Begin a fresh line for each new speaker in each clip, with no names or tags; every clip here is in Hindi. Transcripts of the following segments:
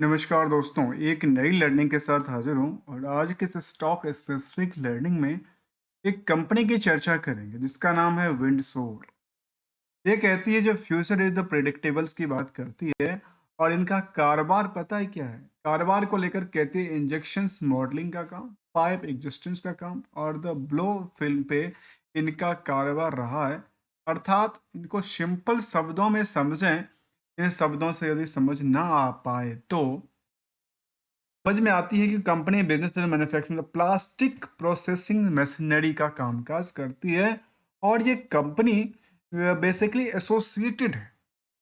नमस्कार दोस्तों, एक नई लर्निंग के साथ हाजिर हूँ और आज के इस स्टॉक स्पेसिफिक लर्निंग में एक कंपनी की चर्चा करेंगे जिसका नाम है विंडसोर। ये कहती है जो फ्यूचर इज द प्रेडिक्टेबल्स की बात करती है और इनका कारोबार पता है क्या है? कारोबार को लेकर कहती है इंजेक्शंस मॉडलिंग का काम, पाइप एग्जिस्टेंस का काम और द ब्लो फिल्म पे इनका कारोबार रहा है। अर्थात इनको सिंपल शब्दों में समझें। इन शब्दों से यदि समझ ना आ पाए तो समझ में आती है कि company business and manufacturing plastic processing machinery का कामकाज करती है और ये कंपनी बेसिकली एसोसिएटेड है।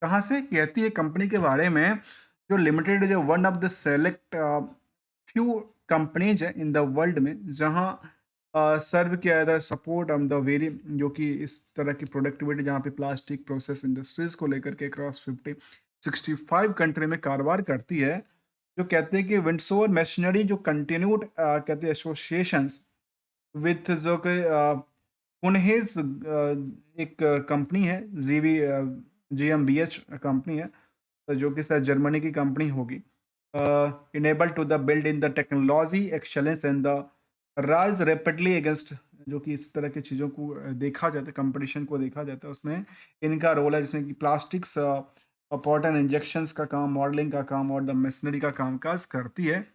कहाँ से कहती है कंपनी के बारे में? जो लिमिटेड जो one of the select few companies है इन द वर्ल्ड में जहाँ सर्व किया जाता है सपोर्ट ऑन द वेरी, जो कि इस तरह की प्रोडक्टिविटी जहाँ पे प्लास्टिक प्रोसेस इंडस्ट्रीज को लेकर के क्रॉस 65 कंट्री में कारोबार करती है। जो कहते हैं कि विंडसोर मशीनरी जो कंटिन्यूड कहते हैं एसोसिएशंस विथ जो कि कुनहेज एक कंपनी है, GmbH कंपनी है, जो कि शायद जर्मनी की कंपनी होगी। Enable to the build in the technology excellence and the rise rapidly against, जो कि इस तरह की चीज़ों को देखा जाता है, कंपटीशन को देखा जाता है, उसमें इनका रोल है जिसमें कि प्लास्टिक्स पॉट एंड इंजेक्शंस का काम, मॉडलिंग का काम और द मशीनरी का कामकाज करती है।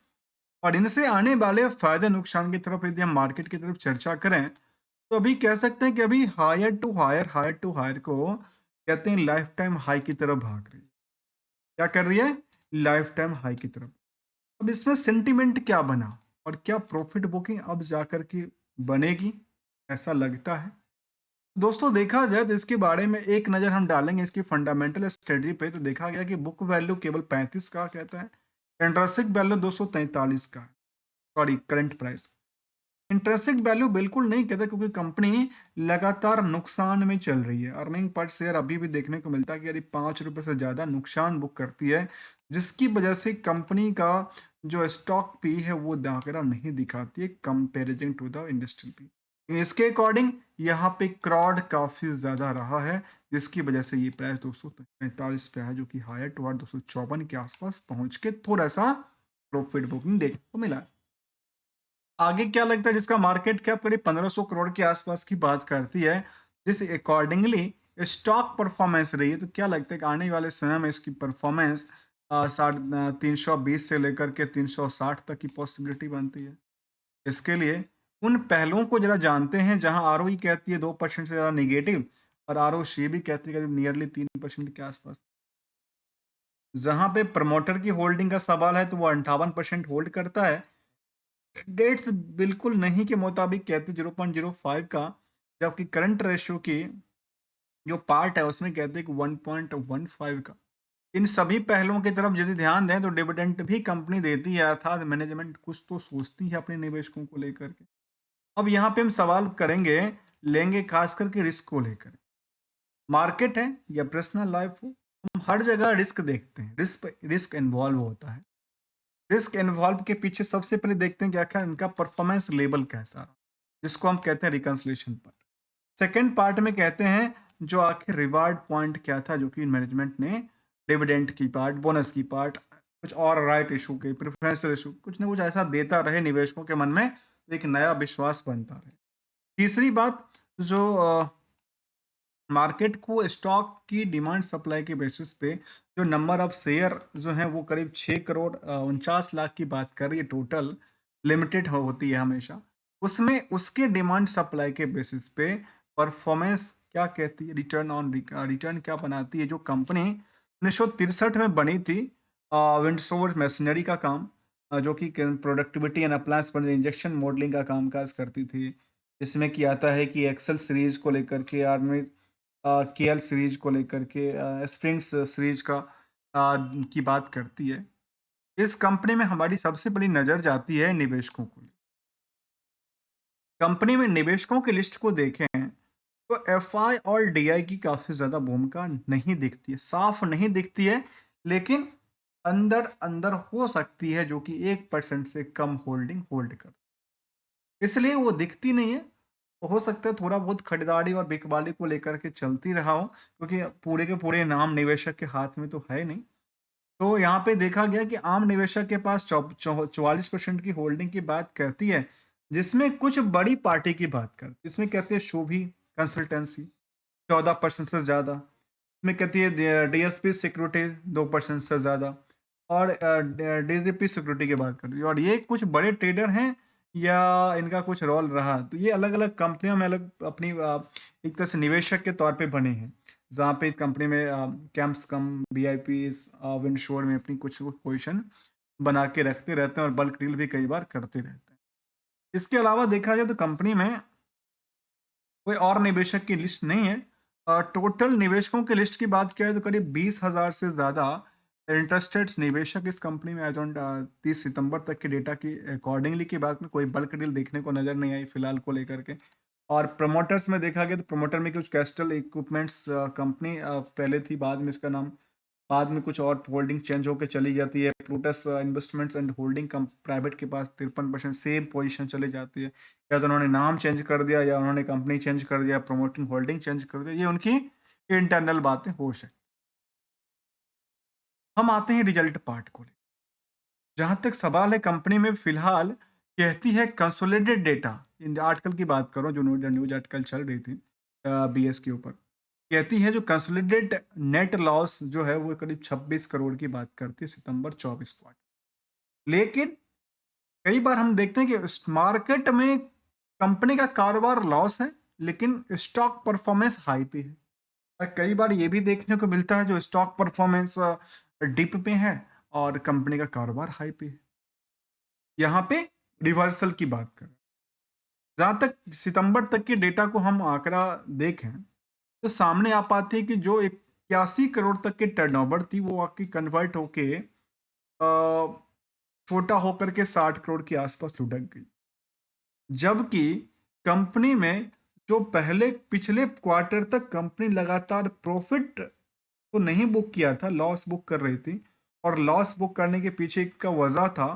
और इनसे आने वाले फायदे नुकसान की तरफ यदि हम मार्केट की तरफ चर्चा करें तो अभी कह सकते हैं कि अभी हायर टू हायर को कहते हैं लाइफ टाइम हाई की तरफ भाग रही है। क्या कर रही है? लाइफ टाइम हाई की तरफ। अब इसमें सेंटिमेंट क्या बना और क्या प्रॉफिट बुकिंग अब जाकर के बनेगी, ऐसा लगता है। दोस्तों देखा जाए तो इसके बारे में एक नज़र हम डालेंगे इसकी फंडामेंटल स्टडी पे, तो देखा गया कि बुक वैल्यू केवल 35 का कहता है, इंट्रिंसिक वैल्यू 243 का है। Sorry, current price. Intrinsic value बिल्कुल नहीं कहता क्योंकि कंपनी लगातार नुकसान में चल रही है। अर्निंग पर शेयर अभी भी देखने को मिलता है कि यदि 5 रुपए से ज़्यादा नुकसान बुक करती है, जिसकी वजह से कंपनी का जो स्टॉक पी है वो दाखिला नहीं दिखाती है comparison to the industrial P. इसके अकॉर्डिंग यहाँ पे क्राउड काफ़ी ज़्यादा रहा है, जिसकी वजह से ये प्राइस 245 पे है, जो कि हायर टू 254 के आसपास पहुंच के थोड़ा सा प्रॉफिट बुकिंग देखने को मिला है। आगे क्या लगता है जिसका मार्केट कैप करीब 1500 करोड़ के आसपास की बात करती है, जिस अकॉर्डिंगली स्टॉक परफॉर्मेंस रही है, तो क्या लगता है कि आने वाले समय में इसकी परफॉर्मेंस 320 से लेकर के 360 तक की पॉसिबिलिटी बनती है। इसके लिए उन पहलुओं को जरा जानते हैं जहां आरओई कहती है 2% से ज़्यादा निगेटिव और आरओसी भी कहती है करीब नियरली 3% के आसपास। जहां पे प्रमोटर की होल्डिंग का सवाल है तो वो 58% होल्ड करता है। डेट्स बिल्कुल नहीं के मुताबिक कहते 0.05 का, जबकि करंट रेशियो की जो पार्ट है उसमें कहते हैं कि 1.15 का। इन सभी पहलुओं की तरफ यदि ध्यान दें तो डिविडेंड भी कंपनी देती है, अर्थात मैनेजमेंट कुछ तो सोचती है अपने निवेशकों को लेकर के। अब यहाँ पे हम सवाल करेंगे, लेंगे खास करके रिस्क को लेकर। मार्केट है या पर्सनल लाइफ हो, हम हर जगह रिस्क देखते हैं, रिस्क रिस्क इन्वॉल्व होता है। रिस्क इन्वॉल्व के पीछे सबसे पहले देखते हैं कि आखिर इनका परफॉर्मेंस लेवल कैसा रहा, जिसको हम कहते हैं रिकंसलेशन पार्ट। सेकेंड पार्ट में कहते हैं जो आखिर रिवार्ड पॉइंट क्या था, जो कि मैनेजमेंट ने डिविडेंड की पार्ट, बोनस की पार्ट, कुछ और राइट इशू के प्रेफरेंस इशू, कुछ ना कुछ ऐसा देता रहे निवेशकों के मन में, तो एक नया विश्वास बनता रहे। तीसरी बात, जो मार्केट को स्टॉक की डिमांड सप्लाई के बेसिस पे जो नंबर ऑफ शेयर जो है वो करीब 6 करोड़ 49 लाख की बात कर रही है, टोटल लिमिटेड होती है हमेशा। उसमें उसके डिमांड सप्लाई के बेसिस पे परफॉर्मेंस क्या कहती है, रिटर्न ऑन रिटर्न क्या बनाती है। जो कंपनी 1963 में बनी थी, विंडसोर मशीनरी का काम, जो कि प्रोडक्टिविटी एंड अप्लायंस पर इंजेक्शन मॉडलिंग का कामकाज करती थी। इसमें किया आता है कि एक्सेल सीरीज को लेकर के आर्मी, केएल सीरीज को लेकर के, स्प्रिंग्स सीरीज का की बात करती है। इस कंपनी में हमारी सबसे बड़ी नज़र जाती है निवेशकों को। कंपनी में निवेशकों की लिस्ट को देखें तो एफआई और डीआई की काफ़ी ज़्यादा भूमिका नहीं दिखती है, साफ नहीं दिखती है, लेकिन अंदर अंदर हो सकती है जो कि 1% से कम होल्डिंग होल्ड कर, इसलिए वो दिखती नहीं है। हो सकता है थोड़ा बहुत खरीदारी और बिकवाली को लेकर के चलती रहा हो, क्योंकि पूरे के पूरे नाम निवेशक के हाथ में तो है नहीं। तो यहाँ पे देखा गया कि आम निवेशक के पास 44% की होल्डिंग की बात कहती है, जिसमें कुछ बड़ी पार्टी की बात करती है। इसमें कहते हैं शोभी कंसल्टेंसी 14% से ज़्यादा। इसमें कहती है डीएसपी सिक्योरिटी 2% से ज़्यादा और डीजीपी सिक्योरिटी की बात करती है। और ये कुछ बड़े ट्रेडर हैं या इनका कुछ रोल रहा, तो ये अलग अलग कंपनियों में अलग अपनी एक तरह से निवेशक के तौर पे बने हैं, जहाँ पे कंपनी में कैंप्स कम वीआईपीज विंडशोर में अपनी कुछ पोजीशन बना के रखते रहते हैं और बल्क डील भी कई बार करते रहते हैं। इसके अलावा देखा जाए तो कंपनी में कोई और निवेशक की लिस्ट नहीं है। टोटल निवेशकों की लिस्ट की बात किया तो करीब 20,000 से ज़्यादा इंटरेस्टेड निवेशक इस कंपनी में एज ऑन 30 सितंबर तक के डेटा की अकॉर्डिंगली की बात में कोई बल्क डील देखने को नज़र नहीं आई फिलहाल को लेकर के। और प्रमोटर्स में देखा गया तो प्रमोटर में कुछ कैस्टल इक्विपमेंट्स कंपनी पहले थी, बाद में इसका नाम बाद में कुछ और होल्डिंग चेंज होकर चली जाती है। Plutus investments and holding come private के पास 53% सेम पोजीशन चली जाती है। या तो उन्होंने नाम चेंज कर दिया या उन्होंने कंपनी चेंज कर दिया, प्रमोटिंग होल्डिंग चेंज कर दिया, ये उनकी इंटरनल बातें हो सकती। हम आते हैं रिजल्ट पार्ट को। जहाँ तक सवाल है कंपनी में फिलहाल कहती है कंसोलिडेटेड डेटा, इन आर्टिकल की बात करो जो न्यूज आर्टिकल चल रही थी बीएस के ऊपर, कहती है जो कंसोलिडेटेड नेट लॉस जो है वो करीब 26 करोड़ की बात करती है सितंबर 24 क्वार्टर। लेकिन कई बार हम देखते हैं कि मार्केट में कंपनी का कारोबार लॉस है लेकिन स्टॉक परफॉर्मेंस हाई पे है। और कई बार ये भी देखने को मिलता है जो स्टॉक परफॉर्मेंस डिप पे है और कंपनी का कारोबार हाई पे है। यहाँ पे रिवर्सल की बात करें, जहाँ तक सितंबर तक के डेटा को हम आंकड़ा देखें तो सामने आ पाती है कि जो 81 करोड़ तक की टर्नओवर थी वो आपकी कन्वर्ट होके छोटा होकर के 60 करोड़ के आसपास लुढ़क गई। जबकि कंपनी में जो पहले पिछले क्वार्टर तक कंपनी लगातार प्रॉफिट तो नहीं बुक किया था, लॉस बुक कर रही थी। और लॉस बुक करने के पीछे का वजह था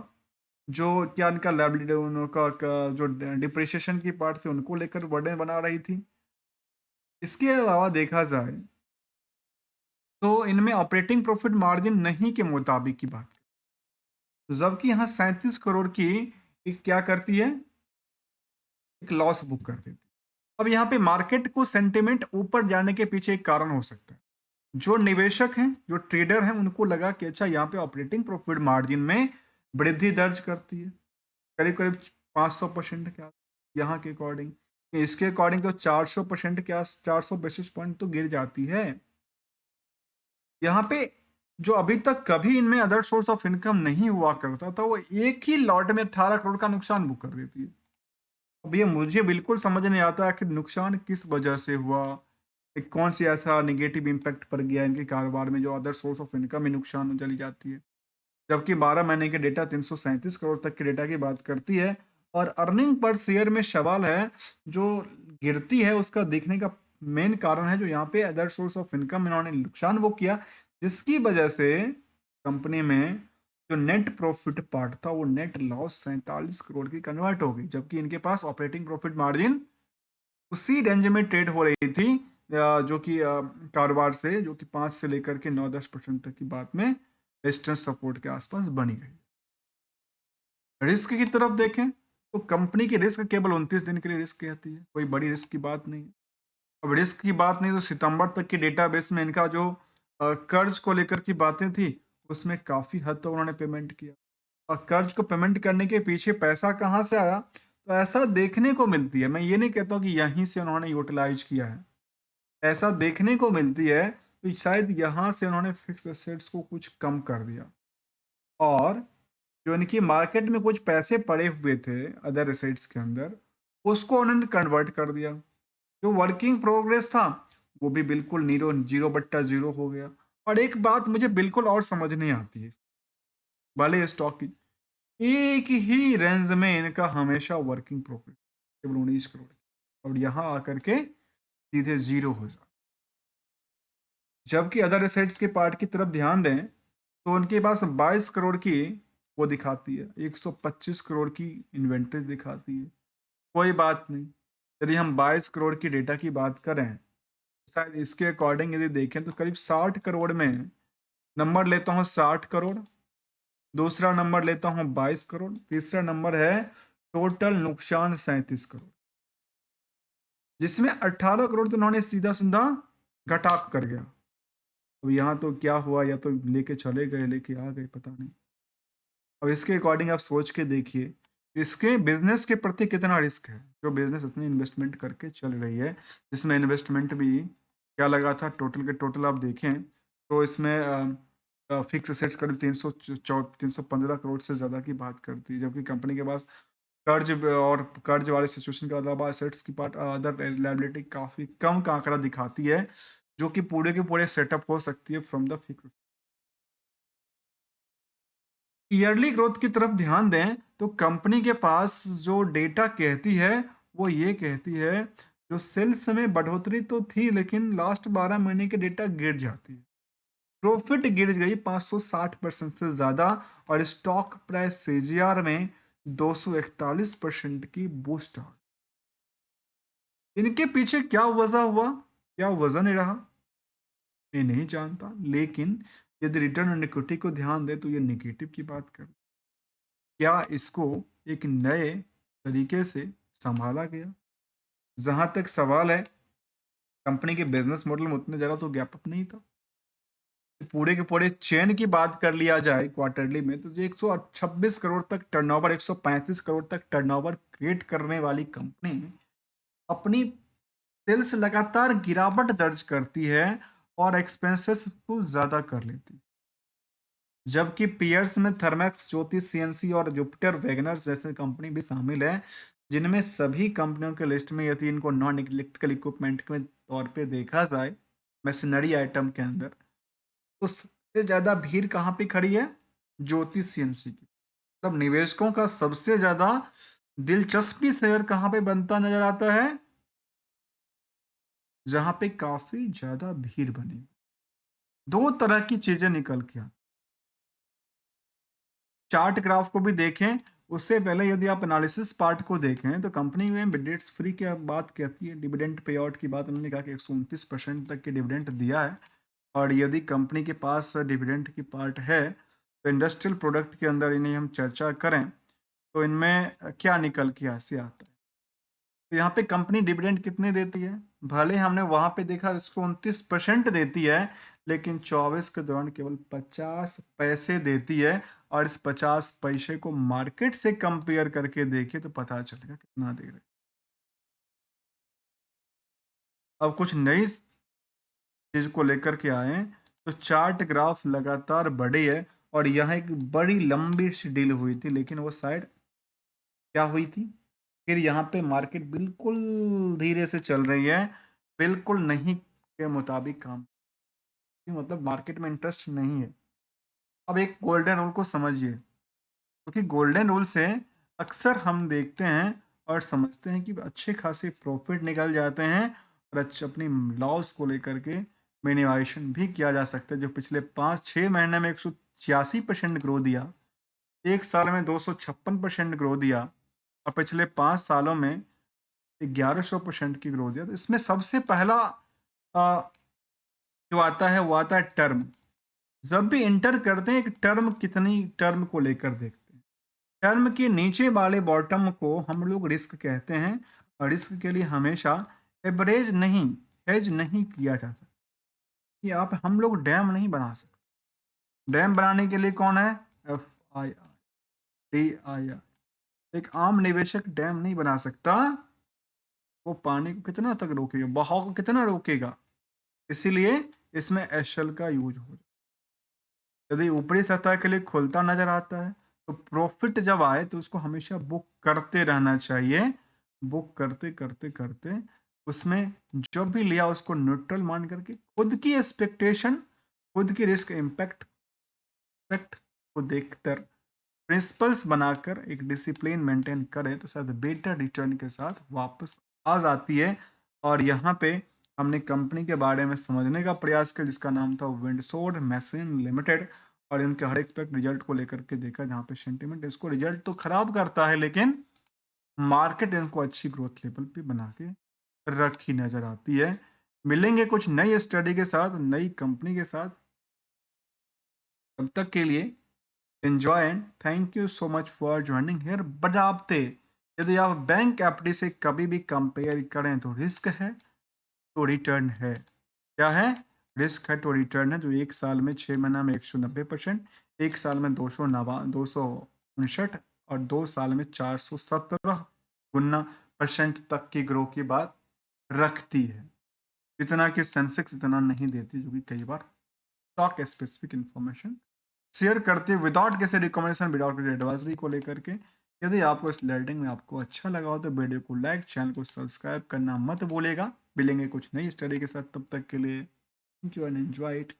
जो क्या इनका लायबिलिटी उनका जो डिप्रिसिएशन की पार्ट थी उनको लेकर बर्डन बना रही थी। इसके अलावा देखा जाए तो इनमें ऑपरेटिंग प्रॉफिट मार्जिन नहीं के मुताबिक की बात, जबकि यहाँ 37 करोड़ की एक क्या करती है, एक लॉस बुक कर देती है। अब यहाँ पे मार्केट को सेंटिमेंट ऊपर जाने के पीछे एक कारण हो सकता है। जो निवेशक हैं, जो ट्रेडर हैं, उनको लगा कि अच्छा यहाँ पे ऑपरेटिंग प्रॉफिट मार्जिन में वृद्धि दर्ज करती है करीब-करीब 500% के आस यहाँ के अकॉर्डिंग। इसके अकॉर्डिंग तो 400% के आस 400 बेसिस पॉइंट तो गिर जाती है। यहाँ पे जो अभी तक कभी इनमें अदर सोर्स ऑफ इनकम नहीं हुआ करता था, वो एक ही लॉट में 18 करोड़ का नुकसान बुक कर देती है। अब ये मुझे बिल्कुल समझ नहीं आता कि नुकसान किस वजह से हुआ, एक कौन सी ऐसा नेगेटिव इम्पैक्ट पड़ गया इनके कारोबार में जो अदर सोर्स ऑफ इनकम में नुकसान में चली जाती है। जबकि 12 महीने के डेटा 337 करोड़ तक के डेटा की बात करती है। और अर्निंग पर शेयर में सवाल है, जो गिरती है उसका देखने का मेन कारण है जो यहाँ पे अदर सोर्स ऑफ इनकम इन्होंने नुकसान वो किया, जिसकी वजह से कंपनी में जो नेट प्रॉफिट पार्ट था वो नेट लॉस 47 करोड़ की कन्वर्ट हो गई, जबकि इनके पास ऑपरेटिंग प्रॉफिट मार्जिन उसी रेंज में ट्रेड हो रही थी जो कि कारोबार से जो कि 5 से लेकर के 9-10% तक की बात में रेजिस्टेंस सपोर्ट के आसपास बनी गई। रिस्क की तरफ देखें तो कंपनी की रिस्क केवल 29 दिन के लिए रिस्क कहती है, कोई बड़ी रिस्क की बात नहीं है। अब रिस्क की बात नहीं तो सितंबर तक के डेटाबेस में इनका जो कर्ज को लेकर की बातें थी उसमें काफ़ी हद तक उन्होंने पेमेंट किया। और कर्ज को पेमेंट करने के पीछे पैसा कहाँ से आया, तो ऐसा देखने को मिलती है, मैं ये नहीं कहता हूँ कि यहीं से उन्होंने यूटिलाइज किया है, ऐसा देखने को मिलती है तो शायद यहाँ से उन्होंने फिक्स एसेट्स को कुछ कम कर दिया और जो इनकी मार्केट में कुछ पैसे पड़े हुए थे अदर एसेट्स के अंदर, उसको उन्होंने कन्वर्ट कर दिया। जो वर्किंग प्रोग्रेस था वो भी बिल्कुल नीरो 0/0 हो गया। और एक बात मुझे बिल्कुल और समझ नहीं आती है, भले स्टॉक की एक ही रेंज में इनका हमेशा वर्किंग प्रॉफिट केवल 19 करोड़, और यहाँ आकर के सीधे जीरो हो जाता। जबकि अदर एसेट्स के पार्ट की तरफ ध्यान दें तो उनके पास 22 करोड़ की वो दिखाती है, 125 करोड़ की इन्वेंट्री दिखाती है। कोई बात नहीं, यदि हम 22 करोड़ की डेटा की बात करें, शायद इसके अकॉर्डिंग यदि देखें तो करीब 60 करोड़ में नंबर लेता हूँ 60 करोड़, दूसरा नंबर लेता हूँ 22 करोड़, तीसरा नंबर है टोटल नुकसान 37 करोड़, जिसमें 18 करोड़ तो उन्होंने सीधा सीधा घटा कर गया। अब यहाँ तो क्या हुआ, या तो लेके चले गए, लेके आ गए, पता नहीं। अब इसके अकॉर्डिंग आप सोच के देखिए, इसके बिजनेस के प्रति कितना रिस्क है, जो बिजनेस इतनी इन्वेस्टमेंट करके चल रही है, जिसमें इन्वेस्टमेंट भी क्या लगा था, टोटल के टोटल आप देखें तो इसमें फिक्स एसेट्स करीब 315 करोड़ से ज़्यादा की बात करती है, जबकि कंपनी के पास और कर्ज वाले सिचुएशन के अलावा एसेट्स की पार्ट अदर लायबिलिटी काफ़ी कम का आंकड़ा दिखाती है, जो कि पूरे के पूरे सेटअप हो सकती है from the fix. Yearly growth की तरफ ध्यान दें तो कंपनी के पास जो डेटा कहती है, वो ये कहती है, जो सेल्स में बढ़ोतरी तो थी लेकिन लास्ट 12 महीने के डेटा गिर जाती है। प्रॉफिट गिर गई 560% से ज़्यादा, और स्टॉक प्राइस सीजीआर में 241% की बूस्ट आ गई। इनके पीछे क्या वजह हुआ, क्या वजह नहीं रहा, मैं नहीं जानता, लेकिन यदि रिटर्न ऑन इक्विटी को ध्यान दे तो ये निगेटिव की बात कर, क्या इसको एक नए तरीके से संभाला गया? जहाँ तक सवाल है, कंपनी के बिज़नेस मॉडल में उतने ज़्यादा तो गैप अप नहीं था। पूरे के पूरे चेन की बात कर लिया जाए क्वार्टरली में, तो जो 126 करोड़ तक टर्नओवर, 135 करोड़ तक टर्नओवर क्रिएट करने वाली कंपनी अपनी सेल्स लगातार गिरावट दर्ज करती है और एक्सपेंसेस को ज़्यादा कर लेती है। जबकि पीयर्स में थर्मैक्स, ज्योति सीएनसी और जुपिटर वैगनर जैसे कंपनी भी शामिल है, जिनमें सभी कंपनियों के लिस्ट में यदि इनको नॉन इलेक्ट्रिकल इक्विपमेंट के तौर पे देखा जाए, मशीनरी आइटम के अंदर, तो सबसे ज़्यादा भीड़ कहाँ पे खड़ी है? ज्योति सीएनसी की। तब निवेशकों का सबसे ज़्यादा दिलचस्पी शेयर कहाँ पे बनता नजर आता है? जहाँ पे काफ़ी ज़्यादा भीड़ बनी। दो तरह की चीज़ें निकल के आती, चार्ट ग्राफ को भी देखें, उससे पहले यदि आप एनालिसिस पार्ट को देखें तो कंपनी में डिविडेंड्स फ्री की बात कहती है, डिविडेंड पे आउट की बात उन्होंने कहा कि 129% तक के डिविडेंड दिया है। और यदि कंपनी के पास डिविडेंड की पार्ट है, तो इंडस्ट्रियल प्रोडक्ट के अंदर इन्हें हम चर्चा करें तो इनमें क्या निकल के ऐसे आता है। तो यहाँ पे कंपनी डिविडेंड कितने देती है? भले हमने वहां पे देखा 129% देती है, लेकिन 24 के दौरान केवल 50 पैसे देती है। और इस 50 पैसे को मार्केट से कंपेयर करके देखिए तो पता चलेगा कितना दे रहे हैं। अब कुछ नई चीज को लेकर के आए, तो चार्ट ग्राफ लगातार बढ़ी है, और यहाँ एक बड़ी लंबी सी डील हुई थी, लेकिन वो शायद क्या हुई थी, फिर यहाँ पे मार्केट बिल्कुल धीरे से चल रही है, बिल्कुल नहीं के मुताबिक काम, मतलब मार्केट में इंटरेस्ट नहीं है। अब एक गोल्डन रूल को समझिए, क्योंकि गोल्डन रूल से अक्सर हम देखते हैं और समझते हैं कि अच्छे खासे प्रॉफिट निकल जाते हैं, और अच्छे अपनी लॉस को लेकर के मिनिमाइजेशन भी किया जा सकता है। जो पिछले 5-6 महीने में 186% ग्रो दिया, एक साल में 256% ग्रो दिया, और पिछले 5 सालों में 1100% की ग्रोथ दिया, तो इसमें सबसे पहला आ, जो आता है वो आता है टर्म। जब भी इंटर करते हैं, एक टर्म कितनी टर्म को लेकर देखते हैं। टर्म के नीचे वाले बॉटम को हम लोग रिस्क कहते हैं, और रिस्क के लिए हमेशा एवरेज नहीं, हेज नहीं किया जा सकता, कि आप हम लोग डैम नहीं बना सकते। डैम बनाने के लिए कौन है? FIR, DIR। एक आम निवेशक डैम नहीं बना सकता, वो पानी को कितना तक रोकेगा, बहाव को कितना रोकेगा। इसीलिए इसमें एशल का यूज हो, यदि ऊपरी सतह के लिए खुलता नजर आता है, तो प्रॉफिट जब आए तो उसको हमेशा बुक करते रहना चाहिए। बुक करते करते करते उसमें जो भी लिया उसको न्यूट्रल मान करके खुद की एक्सपेक्टेशन, खुद की रिस्क इम्पैक्ट इफेक्ट को देखकर प्रिंसिपल्स बनाकर एक डिसिप्लिन मेंटेन करें, तो शायद बेटर रिटर्न के साथ वापस आ जाती है। और यहाँ पे हमने कंपनी के बारे में समझने का प्रयास किया, जिसका नाम था विंडसोर मशीन लिमिटेड, और इनके हर एक्सपेक्ट रिजल्ट को लेकर के देखा, जहाँ पे सेंटीमेंट इसको रिजल्ट तो खराब करता है, लेकिन मार्केट इनको अच्छी ग्रोथ लेवल पे बना के रखी नजर आती है। मिलेंगे कुछ नई स्टडी के साथ, नई कंपनी के साथ। तब तक के लिए enjoy and thank you so much for joining here. बजाते यदि आप बैंक एफडी से कभी भी कंपेयर करें तो रिस्क है तो रिटर्न है। क्या है? रिस्क है तो रिटर्न है। जो 1 साल में 6 महीना में 190%, 1 साल में 259 और 2 साल में 417 गुना परसेंट तक की ग्रो की बात रखती है। इतना कि सेंसेक्स इतना नहीं देती, जो कि कई बार स्टॉक स्पेसिफिक इन्फॉर्मेशन शेयर करते हैं विदाउट किसी रिकमेंडेशन, विदाउट किसी एडवाइजरी को लेकर के। यदि आपको इस लर्निंग में आपको अच्छा लगा हो तो वीडियो को लाइक, चैनल को सब्सक्राइब करना मत भूलेगा। मिलेंगे कुछ नई स्टडी के साथ, तब तक के लिए thank you and enjoy it.